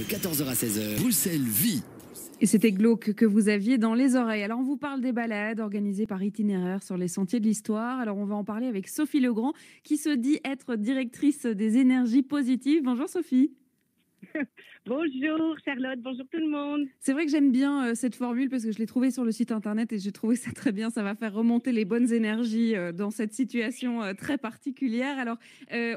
de 14h à 16h. Bruxelles vit. Et c'était glauque que vous aviez dans les oreilles. Alors, on vous parle des balades organisées par itinéraire sur les sentiers de l'histoire. Alors, on va en parler avec Sophie Legrand, qui se dit être directrice des énergies positives. Bonjour Sophie. Bonjour Charlotte, bonjour tout le monde. C'est vrai que j'aime bien cette formule parce que je l'ai trouvée sur le site internet et j'ai trouvé ça très bien. Ça va faire remonter les bonnes énergies dans cette situation très particulière. Alors,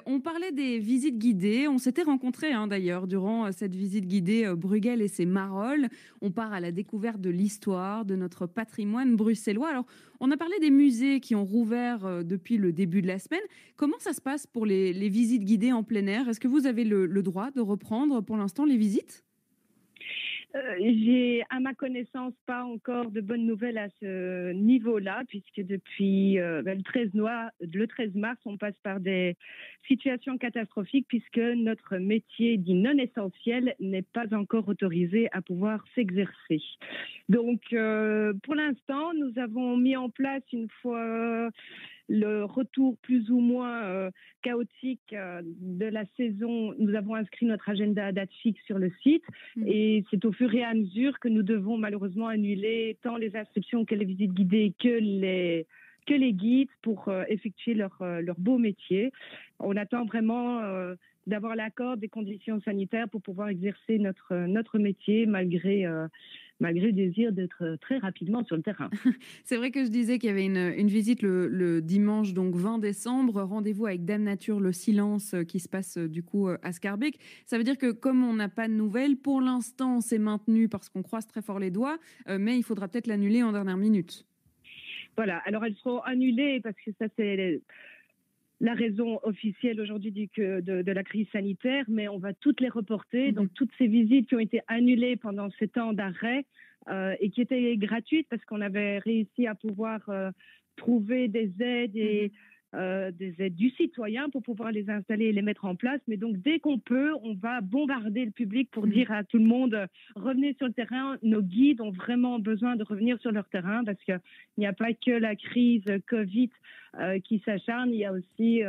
on parlait des visites guidées. On s'était rencontrés d'ailleurs durant cette visite guidée Bruegel et ses Marolles. On part à la découverte de l'histoire, de notre patrimoine bruxellois. Alors, on a parlé des musées qui ont rouvert depuis le début de la semaine. Comment ça se passe pour les visites guidées en plein air? Est-ce que vous avez le droit de reprendre pour l'instant les visites? J'ai, à ma connaissance, pas encore de bonnes nouvelles à ce niveau-là, puisque depuis le 13 mars, on passe par des situations catastrophiques, puisque notre métier dit non essentiel n'est pas encore autorisé à pouvoir s'exercer. Donc, pour l'instant, nous avons mis en place, une fois le retour plus ou moins chaotique de la saison, nous avons inscrit notre agenda à date fixe sur le site et c'est au fur et à mesure que nous devons malheureusement annuler tant les inscriptions que les visites guidées que les guides pour effectuer leur beau métier. On attend vraiment d'avoir l'accord des conditions sanitaires pour pouvoir exercer notre métier malgré le désir d'être très rapidement sur le terrain. C'est vrai que je disais qu'il y avait une visite le dimanche, donc 20 décembre. Rendez-vous avec Dame Nature, le silence qui se passe du coup à Schaerbeek. Ça veut dire que comme on n'a pas de nouvelles, pour l'instant, c'est maintenu parce qu'on croise très fort les doigts, mais il faudra peut-être l'annuler en dernière minute. Voilà, alors elles seront annulées parce que ça c'est la raison officielle aujourd'hui de la crise sanitaire, mais on va toutes les reporter. Donc toutes ces visites qui ont été annulées pendant ces temps d'arrêt et qui étaient gratuites parce qu'on avait réussi à pouvoir trouver des aides et des aides du citoyen pour pouvoir les installer et les mettre en place. Mais donc, dès qu'on peut, on va bombarder le public pour dire à tout le monde, revenez sur le terrain. Nos guides ont vraiment besoin de revenir sur leur terrain parce qu'il n'y a pas que la crise Covid qui s'acharne, il y a aussi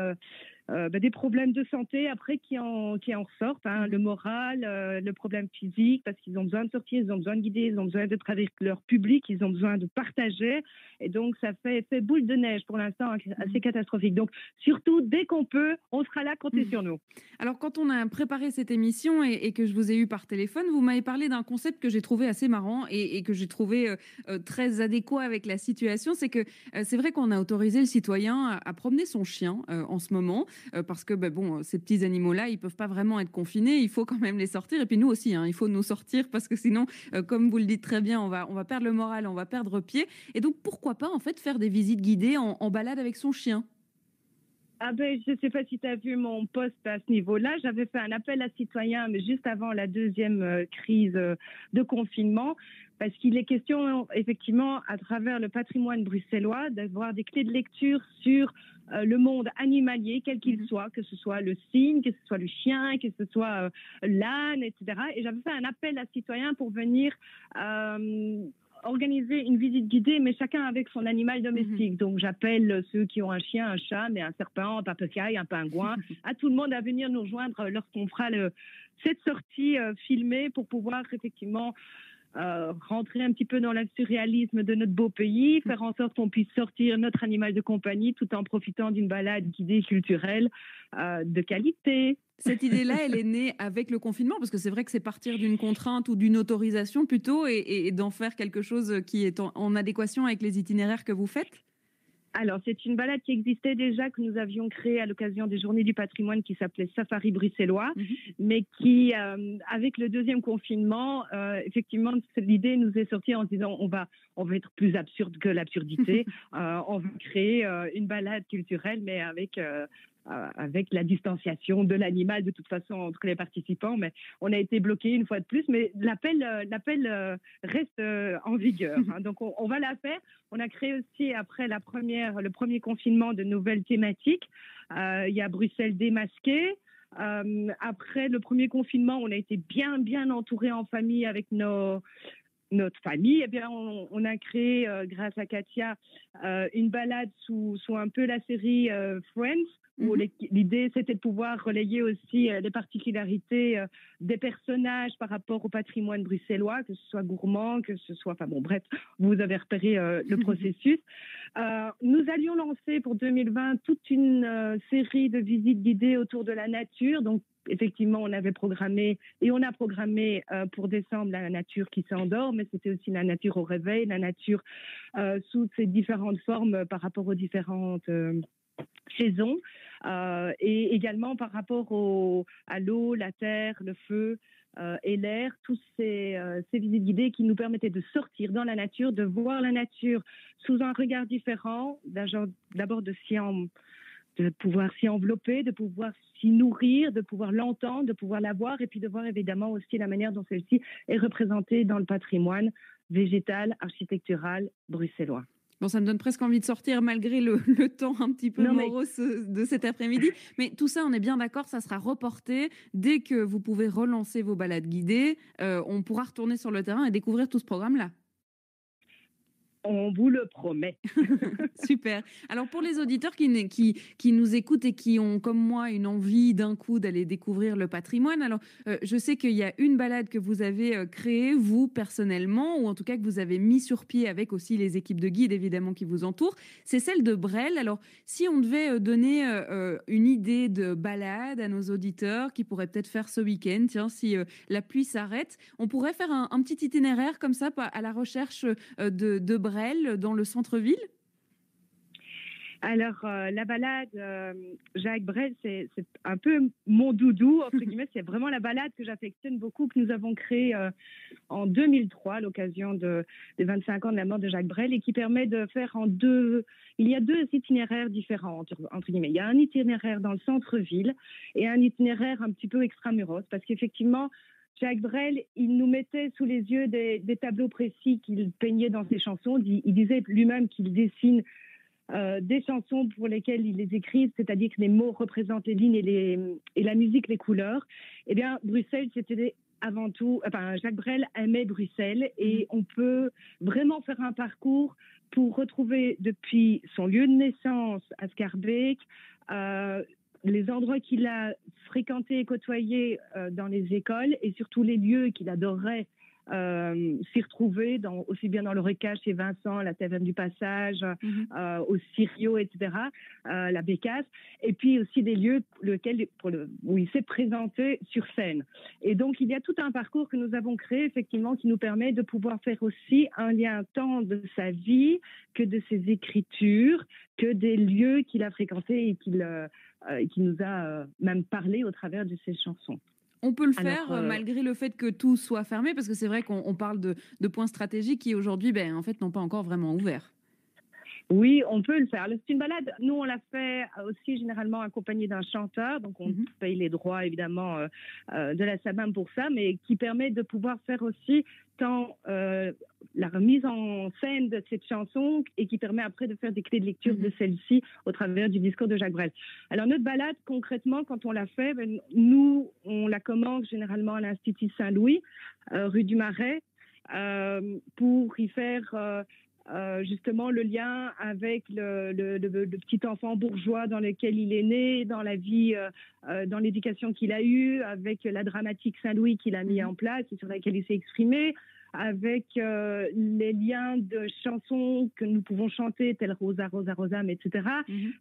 des problèmes de santé après qui en ressortent, le moral, le problème physique, parce qu'ils ont besoin de sortir, ils ont besoin de guider, ils ont besoin d'être avec leur public, ils ont besoin de partager, et donc ça fait effet boule de neige pour l'instant assez catastrophique. Donc surtout, dès qu'on peut, on sera là, comptez sur nous. Alors quand on a préparé cette émission et que je vous ai eu par téléphone, vous m'avez parlé d'un concept que j'ai trouvé assez marrant et que j'ai trouvé très adéquat avec la situation, c'est que c'est vrai qu'on a autorisé le citoyen à promener son chien en ce moment, parce que ces petits animaux-là, ils peuvent pas vraiment être confinés, il faut quand même les sortir, et puis nous aussi, il faut nous sortir, parce que sinon, comme vous le dites très bien, on va perdre le moral, on va perdre pied, et donc pourquoi pas en fait faire des visites guidées en balade avec son chien? Je ne sais pas si tu as vu mon post à ce niveau-là. J'avais fait un appel à citoyens, mais juste avant la deuxième crise de confinement, parce qu'il est question, effectivement, à travers le patrimoine bruxellois, d'avoir des clés de lecture sur le monde animalier, quel qu'il soit, que ce soit le cygne, que ce soit le chien, que ce soit l'âne, etc. Et j'avais fait un appel à citoyens pour venir organiser une visite guidée, mais chacun avec son animal domestique. Donc, j'appelle ceux qui ont un chien, un chat, mais un serpent, un papagaï, un pingouin, à tout le monde à venir nous rejoindre lorsqu'on fera cette sortie filmée pour pouvoir effectivement rentrer un petit peu dans le surréalisme de notre beau pays, faire en sorte qu'on puisse sortir notre animal de compagnie tout en profitant d'une balade guidée culturelle de qualité. Cette idée-là, elle est née avec le confinement, parce que c'est vrai que c'est partir d'une contrainte ou d'une autorisation plutôt et d'en faire quelque chose qui est en adéquation avec les itinéraires que vous faites? Alors, c'est une balade qui existait déjà, que nous avions créée à l'occasion des Journées du patrimoine, qui s'appelait Safari bruxellois, mais qui, avec le deuxième confinement, effectivement, l'idée nous est sortie en se disant on va être plus absurde que l'absurdité. On va créer une balade culturelle, mais avec la distanciation de l'animal de toute façon entre les participants, mais on a été bloqué une fois de plus, mais l'appel reste en vigueur. Donc on va la faire. On a créé aussi après le premier confinement de nouvelles thématiques. Il y a Bruxelles démasquée. Après le premier confinement, on a été bien entourés en famille avec nos notre famille, eh bien, on a créé, grâce à Katia, une balade sous un peu la série Friends, où l'idée, c'était de pouvoir relayer aussi les particularités des personnages par rapport au patrimoine bruxellois, que ce soit gourmand, que ce soit... Enfin bon, bref, vous avez repéré le processus. Nous allions lancer pour 2020 toute une série de visites guidées autour de la nature, donc effectivement, on avait programmé et on a programmé pour décembre la nature qui s'endort, mais c'était aussi la nature au réveil, la nature sous ses différentes formes par rapport aux différentes saisons et également par rapport à l'eau, la terre, le feu et l'air, tous ces visites guidées qui nous permettaient de sortir dans la nature, de voir la nature sous un regard différent, d'abord de pouvoir s'y envelopper, de pouvoir s'y nourrir, de pouvoir l'entendre, de pouvoir la voir, et puis de voir évidemment aussi la manière dont celle-ci est représentée dans le patrimoine végétal, architectural bruxellois. Bon, ça me donne presque envie de sortir malgré le temps un petit peu morose de cet après-midi. Mais tout ça, on est bien d'accord, ça sera reporté. Dès que vous pouvez relancer vos balades guidées, on pourra retourner sur le terrain et découvrir tout ce programme-là. On vous le promet. Super. Alors pour les auditeurs qui nous écoutent et qui ont comme moi une envie d'un coup d'aller découvrir le patrimoine, alors je sais qu'il y a une balade que vous avez créée vous personnellement, ou en tout cas que vous avez mis sur pied avec aussi les équipes de guides évidemment qui vous entourent, c'est celle de Brel. Alors si on devait donner une idée de balade à nos auditeurs qui pourraient peut-être faire ce week-end, tiens, si la pluie s'arrête, on pourrait faire un petit itinéraire comme ça à la recherche de Brel dans le centre-ville? Alors, la balade Jacques Brel, c'est un peu mon doudou, entre guillemets. C'est vraiment la balade que j'affectionne beaucoup, que nous avons créée en 2003, à l'occasion des 25 ans de la mort de Jacques Brel, et qui permet de faire il y a deux itinéraires différents, entre guillemets. Il y a un itinéraire dans le centre-ville et un itinéraire un petit peu extramuros, parce qu'effectivement, Jacques Brel, il nous mettait sous les yeux des tableaux précis qu'il peignait dans ses chansons. Il disait lui-même qu'il dessine des chansons pour lesquelles il les écrit, c'est-à-dire que les mots représentent les lignes et la musique, les couleurs. Eh bien, Bruxelles, c'était avant tout... Enfin, Jacques Brel aimait Bruxelles et on peut vraiment faire un parcours pour retrouver depuis son lieu de naissance à Schaerbeek, les endroits qu'il a fréquentés et côtoyés dans les écoles et surtout les lieux qu'il adorait s'y retrouver, aussi bien dans le Recas chez Vincent, la Taverne du Passage, au Sirio, etc., la Bécasse, et puis aussi des lieux où il s'est présenté sur scène. Et donc, il y a tout un parcours que nous avons créé, effectivement, qui nous permet de pouvoir faire aussi un lien tant de sa vie que de ses écritures, que des lieux qu'il a fréquentés et qui nous a même parlé au travers de ses chansons. On peut le faire malgré le fait que tout soit fermé, parce que c'est vrai qu'on parle de points stratégiques qui aujourd'hui, en fait, n'ont pas encore vraiment ouvert. Oui, on peut le faire. C'est une balade. Nous, on l'a fait aussi généralement accompagné d'un chanteur, donc on paye les droits évidemment de la SABAM pour ça, mais qui permet de pouvoir faire aussi tant la remise en scène de cette chanson et qui permet après de faire des clés de lecture de celle-ci au travers du discours de Jacques Brel. Alors notre balade, concrètement, quand on l'a fait, nous, on la commence généralement à l'Institut Saint-Louis, rue du Marais, pour y faire... justement le lien avec le petit enfant bourgeois dans lequel il est né, dans la vie, dans l'éducation qu'il a eue, avec la dramatique Saint-Louis qu'il a mis en place et sur laquelle il s'est exprimé, avec les liens de chansons que nous pouvons chanter, telles Rosa, Rosa, Rosam, etc.,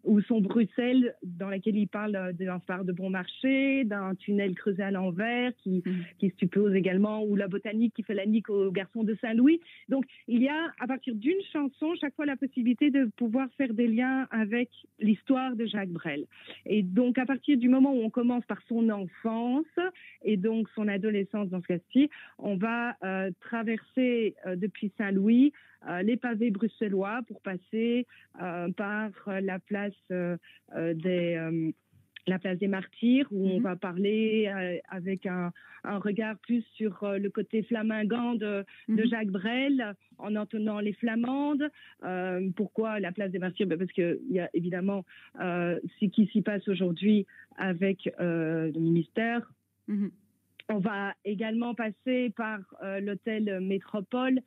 ou son Bruxelles, dans laquelle il parle d'un phare de bon marché, d'un tunnel creusé à l'envers, qui suppose également, ou la botanique qui fait la nique aux garçons de Saint-Louis. Donc, il y a, à partir d'une chanson, chaque fois la possibilité de pouvoir faire des liens avec l'histoire de Jacques Brel. Et donc, à partir du moment où on commence par son enfance, et donc son adolescence dans ce cas-ci, on va traverser depuis Saint-Louis les pavés bruxellois pour passer par la place des Martyrs, où on va parler avec un regard plus sur le côté flamingant de Jacques Brel, en entonnant les flamandes. Pourquoi la place des Martyrs? Parce qu'il y a évidemment ce qui s'y passe aujourd'hui avec le ministère. On va également passer par l'hôtel Métropole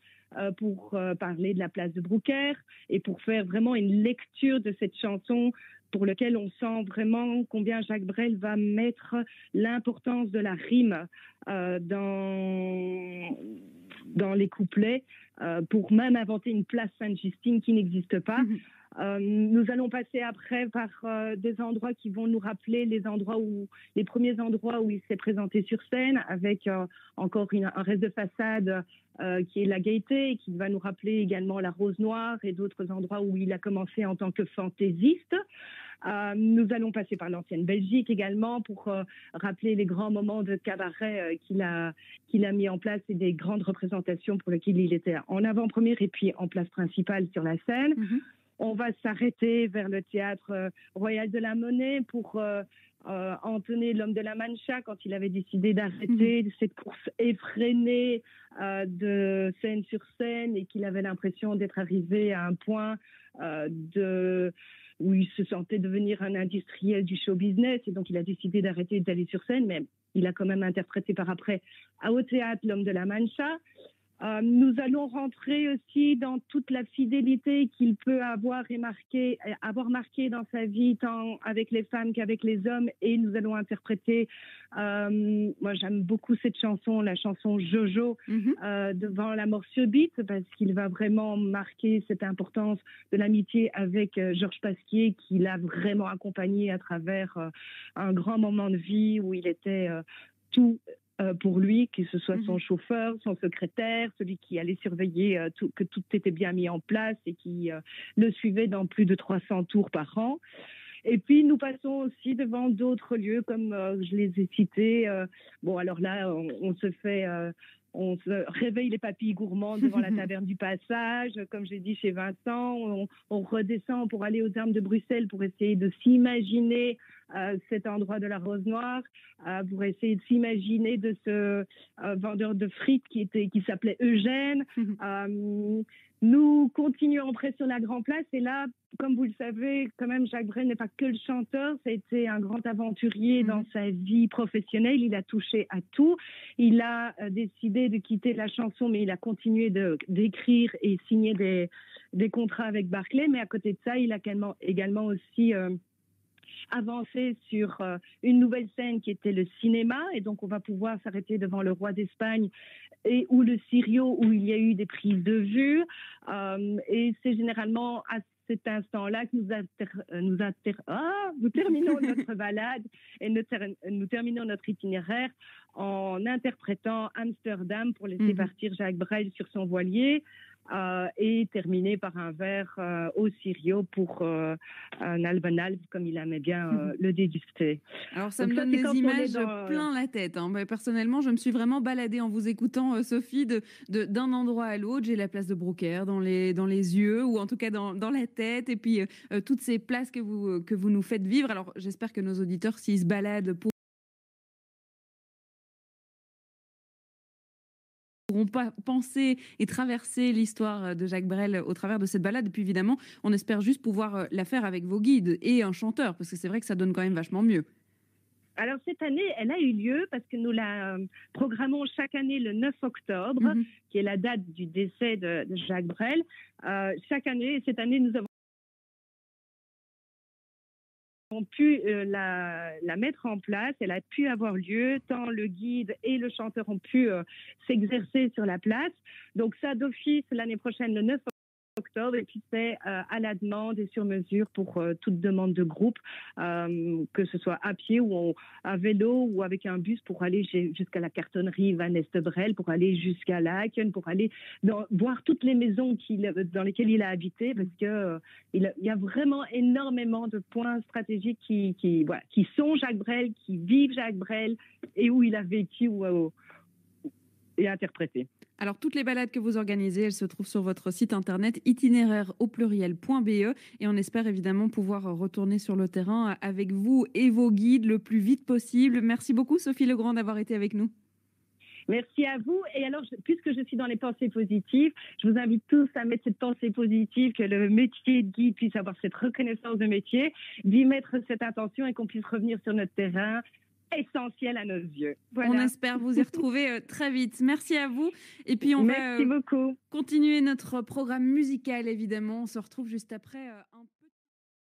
pour parler de la place de Brouckère et pour faire vraiment une lecture de cette chanson pour laquelle on sent vraiment combien Jacques Brel va mettre l'importance de la rime dans les couplets pour même inventer une place Sainte-Justine qui n'existe pas. Nous allons passer après par des endroits qui vont nous rappeler les premiers endroits où il s'est présenté sur scène, avec encore un reste de façade qui est la Gaîté, et qui va nous rappeler également la Rose Noire et d'autres endroits où il a commencé en tant que fantaisiste. Nous allons passer par l'ancienne Belgique également pour rappeler les grands moments de cabaret qu'il a mis en place et des grandes représentations pour lesquelles il était en avant-première et puis en place principale sur la scène. On va s'arrêter vers le théâtre Royal de la Monnaie pour entonner l'homme de la Mancha quand il avait décidé d'arrêter cette course effrénée de scène sur scène et qu'il avait l'impression d'être arrivé à un point où il se sentait devenir un industriel du show business et donc il a décidé d'arrêter d'aller sur scène, mais il a quand même interprété par après au théâtre l'homme de la Mancha. Nous allons rentrer aussi dans toute la fidélité qu'il peut avoir marqué dans sa vie, tant avec les femmes qu'avec les hommes. Et nous allons interpréter, moi j'aime beaucoup cette chanson, la chanson Jojo, devant la mort subite, parce qu'il va vraiment marquer cette importance de l'amitié avec Georges Pasquier, qui l'a vraiment accompagné à travers un grand moment de vie où il était tout pour lui, que ce soit son chauffeur, son secrétaire, celui qui allait surveiller que tout était bien mis en place et qui le suivait dans plus de 300 tours par an. Et puis, nous passons aussi devant d'autres lieux, comme je les ai cités. Bon, alors là, on se réveille les papilles gourmandes devant la taverne du Passage, comme j'ai dit chez Vincent. On redescend pour aller aux Armes de Bruxelles pour essayer de s'imaginer cet endroit de la Rose Noire, pour essayer de s'imaginer de ce vendeur de frites qui s'appelait Eugène. Nous continuons après sur la Grand Place et là, comme vous le savez, quand même, Jacques Brel n'est pas que le chanteur, ça a été un grand aventurier dans sa vie professionnelle, il a touché à tout. Il a décidé de quitter la chanson, mais il a continué d'écrire et signer des contrats avec Barclay, mais à côté de ça, il a également aussi avancé sur une nouvelle scène qui était le cinéma, et donc on va pouvoir s'arrêter devant le Roi d'Espagne ou le Sirio où il y a eu des prises de vue, et c'est généralement à cet instant-là que nous terminons notre balade et nous terminons notre itinéraire en interprétant Amsterdam pour laisser partir Jacques Brel sur son voilier. Et terminer par un verre au Sirio pour un Albanalb, comme il aimait bien le déguster. Alors ça me donne des images plein la tête. Hein. Personnellement, je me suis vraiment baladée en vous écoutant, Sophie, d'un endroit à l'autre. J'ai la place de Brouckère dans les yeux, ou en tout cas dans la tête, et puis toutes ces places que vous nous faites vivre. Alors j'espère que nos auditeurs, s'ils se baladent pourront pas penser et traverser l'histoire de Jacques Brel au travers de cette balade. Et puis évidemment, on espère juste pouvoir la faire avec vos guides et un chanteur, parce que c'est vrai que ça donne quand même vachement mieux. Alors cette année, elle a eu lieu parce que nous la programmons chaque année le 9 octobre, qui est la date du décès de Jacques Brel. Chaque année, cette année, nous avons pu la mettre en place, elle a pu avoir lieu, tant le guide et le chanteur ont pu s'exercer sur la place. Donc ça d'office l'année prochaine, le 9 octobre, et puis c'est à la demande et sur mesure pour toute demande de groupe, que ce soit à pied ou à vélo ou avec un bus pour aller jusqu'à la cartonnerie Van Estebrel, pour aller jusqu'à Laken, pour aller voir toutes les maisons dans lesquelles il a habité, parce que il y a vraiment énormément de points stratégiques qui sont Jacques Brel, qui vivent Jacques Brel et où il a vécu et interprété. Alors, toutes les balades que vous organisez, elles se trouvent sur votre site internet itinéraire.be, et on espère évidemment pouvoir retourner sur le terrain avec vous et vos guides le plus vite possible. Merci beaucoup, Sophie Legrand, d'avoir été avec nous. Merci à vous. Et alors, puisque je suis dans les pensées positives, je vous invite tous à mettre cette pensée positive, que le métier de guide puisse avoir cette reconnaissance de métier, d'y mettre cette intention et qu'on puisse revenir sur notre terrain essentiel à nos yeux. Voilà. On espère vous y retrouver très vite. Merci à vous. Et puis, Merci beaucoup. Continuer notre programme musical, évidemment. On se retrouve juste après un